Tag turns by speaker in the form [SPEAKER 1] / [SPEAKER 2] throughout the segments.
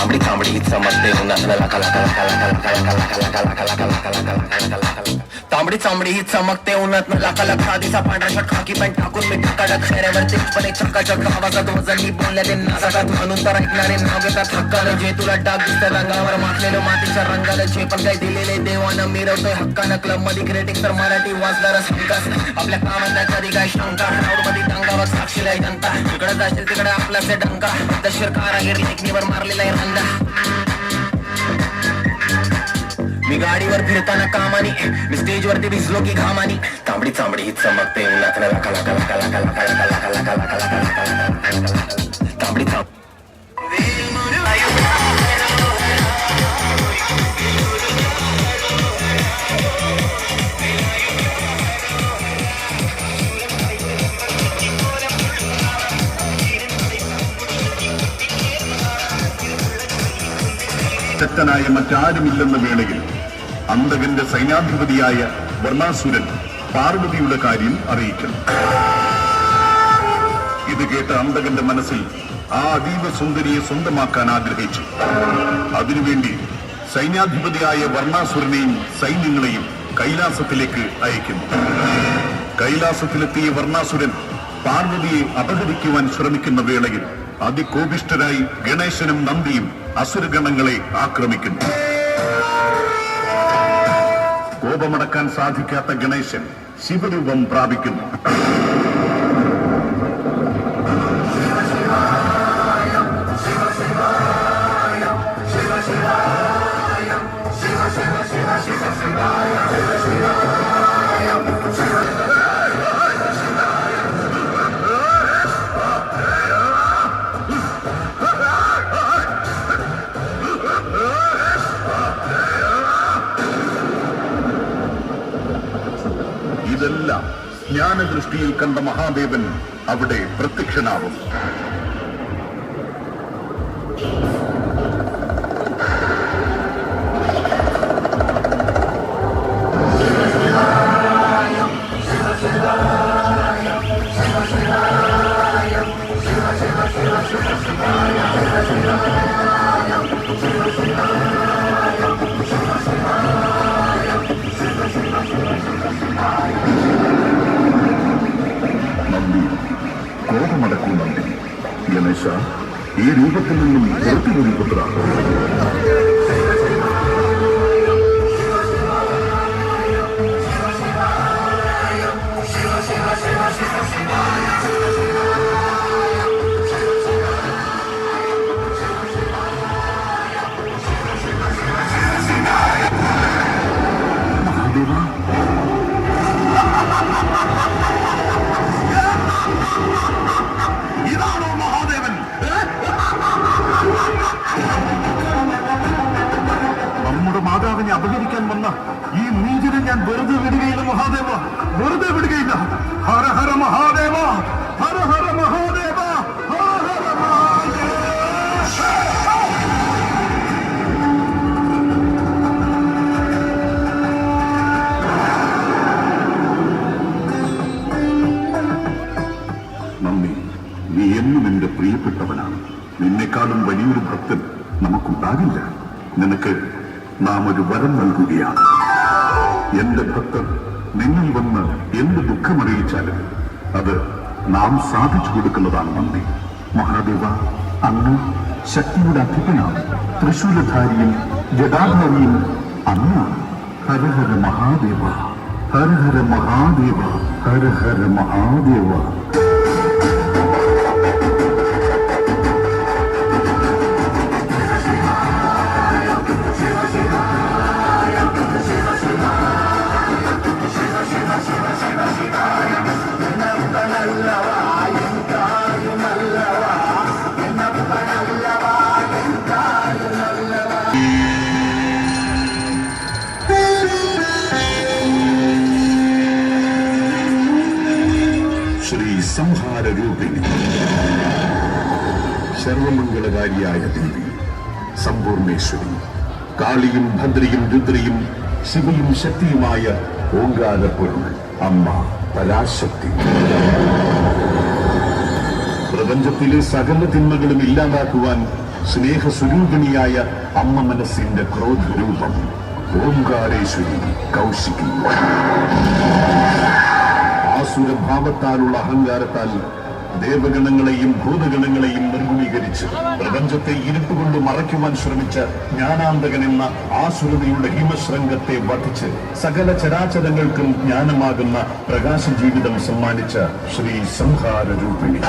[SPEAKER 1] तांबड़ी चमकते तांबडी चांबडी ही चमकते उन्हात लाखा लाखा दिसा पांढरा शर्ट खाकी पॅन्ट टाकून मी कडक चेहऱ्यावरती पण चक्काचक आवाजात वजन मी बोलले नासात म्हणून तर ऐकणारे नाव घेतात हक्कानं जे तुला डाग दिसतं रंगावर माखलेलं मातीच्या रंगाला जे पण काही दिलेले देवानं मिरवतोय हक्कानं क्लब मध्ये क्रिएटिंग तर मराठी वाचणारा संकास आपल्या कामातल्या कधी काय शंका क्राऊड मध्ये दंगावर साक्षीला जनता इकडे जाशील तिकडे आपला से डंका दशर कारागीर लेखणीवर मारलेला आहे रंगा मी गाडीवर फिरताना कामानी मी स्टेज वरती भिजलो की घामानी तांबडी चांबडी ही चमकते उन्हात लाका लाका लाका लाका लाका लाका लाका लाका लाका तांबडी चांबडी
[SPEAKER 2] ശക്തനായ മറ്റാരുമില്ലെന്ന വേളയിൽ അന്തകന്റെ സൈന്യാധിപതിയായ വർണ്ണാസുരൻ പാർവതിയുടെ കാര്യം അറിയിക്കുന്നു. ഇത് കേട്ട അന്തകന്റെ മനസ്സിൽ ആ അതീവ സുന്ദരിയെ സ്വന്തമാക്കാൻ ആഗ്രഹിച്ചു. അതിനുവേണ്ടി സൈന്യാധിപതിയായ വർണ്ണാസുരനെയും സൈന്യങ്ങളെയും കൈലാസത്തിലേക്ക് അയക്കുന്നു. കൈലാസത്തിലെത്തിയ വർണ്ണാസുരൻ പാർവതിയെ അപഹരിക്കുവാൻ ശ്രമിക്കുന്ന വേളയിൽ അതികോപിഷ്ഠരായി ഗണേശനും നന്ദിയും അസുരഗണങ്ങളെ ആക്രമിക്കുന്നു. കോപമടക്കാൻ സാധിക്കാത്ത ഗണേശൻ ശിവരൂപം പ്രാപിക്കുന്നു. ഇതെല്ലാം ജ്ഞാനദൃഷ്ടിയിൽ കണ്ട മഹാദേവൻ അവിടെ പ്രത്യക്ഷനാവും. കോപമടക്കൂ നന്ദി. ഗണേശ, ഈ രൂപത്തിൽ നിന്നും പുറത്തുവരും പുത്ര. മഹാദേവ, ഇതാണോ മഹാദേവൻ? നമ്മുടെ മാതാവിനെ അപഹരിക്കാൻ വന്ന ഈ നീചനെ ഞാൻ വെറുതെ വിടുകയില്ല മഹാദേവ, വെറുതെ വിടുകയില്ല. ഹര ഹര മഹാദേവ, ഹര ഹര മഹാദേവ, ഹര ഹര മഹാദേവ. നന്ദി, നീ എന്നും എന്റെ പ്രിയപ്പെട്ടവനാണ്. നിന്നെക്കാളും വലിയൊരു ഭക്തൻ നമുക്കുണ്ടാകില്ല. നിനക്ക് നാം ഒരു വരം നൽകുകയാണ്. എന്റെ ഭക്തർ നിന്നിൽ വന്ന് എന്ത് ദുഃഖമറിയിച്ചാലും അത് നാം സാധിച്ചു കൊടുക്കുന്നതാണ് നന്ദി. മഹാദേവ, അങ്ങ് ശക്തിയുടെ അധിപനാണ്. തൃശൂലധാരിയും ജടാധാരിയും അങ്ങാണ്. ഹര ഹര മഹാദേവ, ഹര ഹര മഹാദേവ, ഹര ഹര മഹാദേവ. സർവമംഗളകാരിയായ ദേവി, സമ്പൂർണേശ്വരി, കാളിയും ഭദ്രയും രുദ്രയും ശിവയും ശക്തിയുമായ ഓങ്കാരപ്പൊരുൾ അമ്മ പരാശക്തി. പ്രപഞ്ചത്തിലെ സകല തിന്മകളും ഇല്ലാതാക്കുവാൻ സ്നേഹസ്വരൂപിണിയായ അമ്മ മനസ്സിന്റെ ക്രോധരൂപം ഓംകാരേശ്വരി കൗശികി. ആസുരഭാവത്താലുള്ള അഹങ്കാരത്താൽ ദേവഗണങ്ങളെയും ഭൂതഗണങ്ങളെയും നിർഗുണീകരിച്ച് പ്രപഞ്ചത്തെ ഇരുട്ടുകൊണ്ട് മറയ്ക്കുവാൻ ശ്രമിച്ച ജ്ഞാനാന്തകൻ എന്ന ആസുരതയുടെ ഹിമശൃംഗത്തെ വധിച്ച് സകല ചരാചരങ്ങൾക്കും ജ്ഞാനമാകുന്ന പ്രകാശ ജീവിതം സമ്മാനിച്ച ശ്രീ സംഹാര രൂപിണി.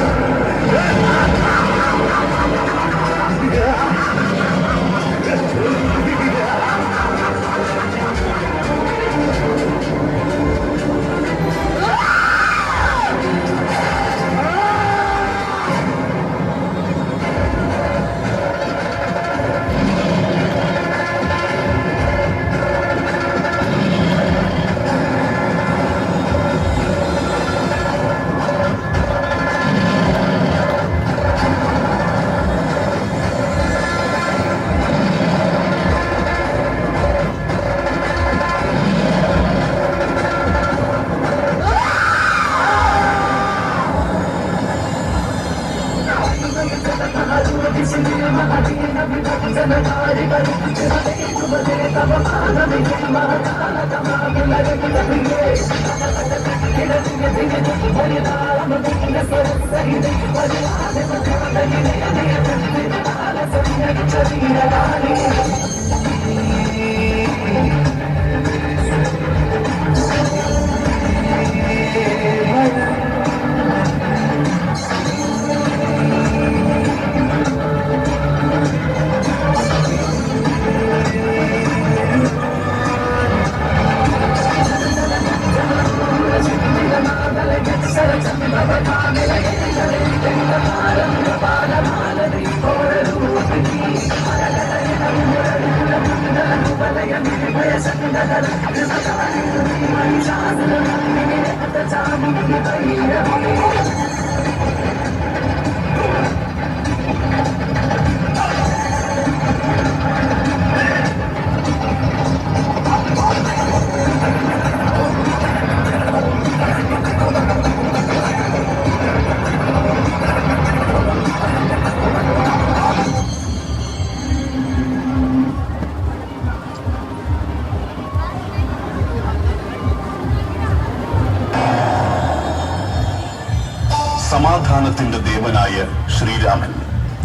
[SPEAKER 2] സമാധാനത്തിന്റെ ദേവനായ ശ്രീരാമൻ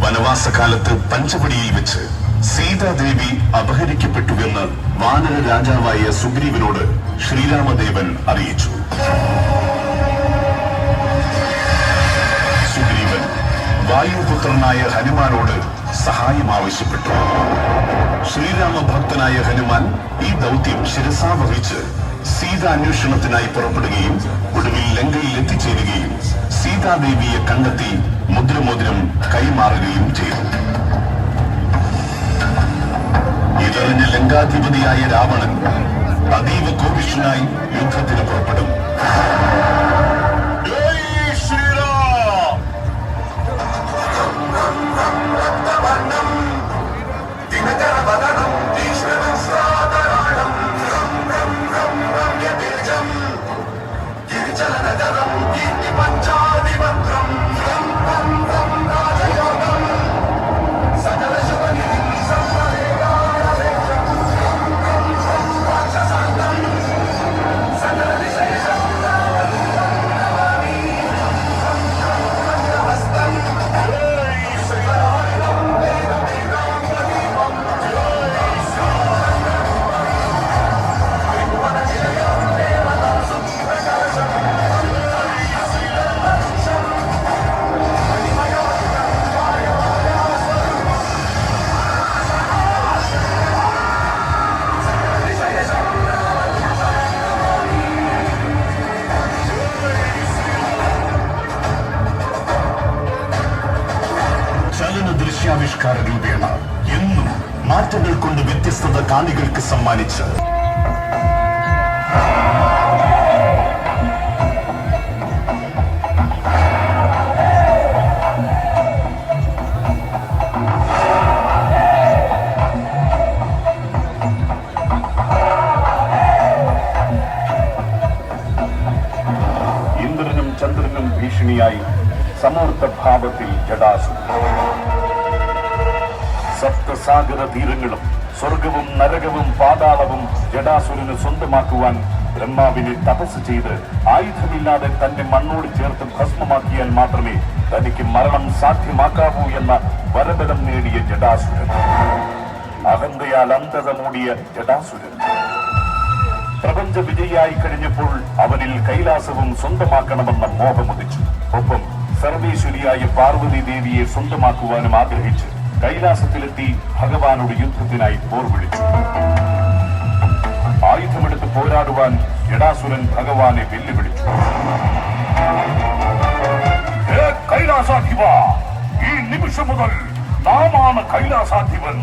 [SPEAKER 2] വനവാസകാലത്ത് പഞ്ചവടിയിൽ വെച്ച് സീതാദേവി അപഹരിക്കപ്പെട്ടുവെന്ന് വാനര രാജാവായ സുഗ്രീവനോട് ശ്രീരാമദേവൻ അറിയിച്ചു. സുഗ്രീവൻ വായുപുത്രനായ ഹനുമാനോട് സഹായം ആവശ്യപ്പെട്ടു. ശ്രീരാമഭക്തനായ ഹനുമാൻ ഈ ദൗത്യം ശിരസാവഹിച്ച് സീതാന്വേഷണത്തിനായി പുറപ്പെടുകയും ഒടുവിൽ ലങ്കയിൽ എത്തിച്ചേരുകയും സീതാദേവിയെ കണ്ടെത്തി മുദ്രമോതിരം കൈമാറുകയും ചെയ്തു. ഇതറിഞ്ഞ ലങ്കാധിപതിയായ രാവണൻ അതീവ കോപിഷ്ഠനായി യുദ്ധത്തിന് പുറപ്പെടും. ദൃശ്യാവിഷ്കാര രൂപേണ എന്നും മാറ്റങ്ങൾ കൊണ്ട് വ്യത്യസ്തത കാണികൾക്ക് സമ്മാനിച്ച്
[SPEAKER 3] സർവ്വവ്യാപിനിയായി സമൂർത്ത ഭാവത്തിൽ ജടാസുരൻ. സപ്തസാഗര തീരങ്ങളും സ്വർഗവും നരകവും പാതാളവും ജടാസുരന് സ്വന്തമാക്കുവാൻ ബ്രഹ്മാവിനെ തപസ് ചെയ്ത് ആയുധമില്ലാതെ തന്നെ മണ്ണോട് ചേർത്ത് ഭസ്മമാക്കിയാൽ മാത്രമേ തനിക്ക് മരണം സാധ്യമാക്കാവൂ എന്ന വരബലം നേടിയ ജടാസുരൻ. അഹന്തയാൽ അന്ധത മൂടിയ ജടാസുരൻ പ്രപഞ്ച വിജയിയായി കഴിഞ്ഞപ്പോൾ അവനിൽ കൈലാസവും സ്വന്തമാക്കണമെന്ന മോഹമുദിച്ചു. ഒപ്പം സർവേശ്വരിയായ പാർവതി ദേവിയെ സ്വന്തമാക്കുവാനും ആഗ്രഹിച്ച് കൈലാസത്തിലെത്തി ഭഗവാനോട് യുദ്ധത്തിനായി പോർ വിളിച്ചു. ആയുധമെടുത്ത് പോരാടുവാൻ ജടാസുരൻ ഭഗവാനെ വെല്ലുവിളിച്ചു. കൈലാസാധിപ, ഈ നിമിഷം മുതൽ നാമാണ് കൈലാസാധിപൻ.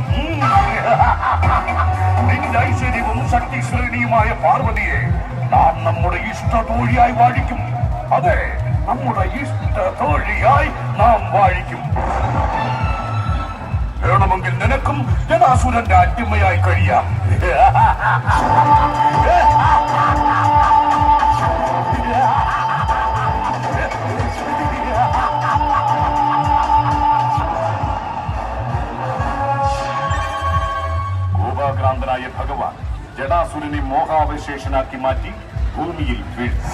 [SPEAKER 3] നിന്റെ ഐശ്വര്യവും ശക്തി ശ്രേണിയുമായ പാർവതിയെ നാം നമ്മുടെ ഇഷ്ടതോഴിയായി വാഴിക്കും. അതെ, നമ്മുടെ ഇഷ്ടതോഴിയായി നാം വാഴിക്കും. വേണമെങ്കിൽ നിനക്കും ജടാസുരന്റെ അടിമയായി കഴിയാം. കോപാക്രാന്തനായ ഭഗവാൻ ജടാസുരനെ മോഹാവശേഷനാക്കി മാറ്റി ഭൂമിയിൽ വീഴ്ത്തി.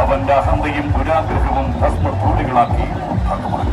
[SPEAKER 3] അവന്റെ അഹന്തയും ദുരാഗ്രഹവും ഭസ്മധൂളികളാക്കി ഭഗവാൻ.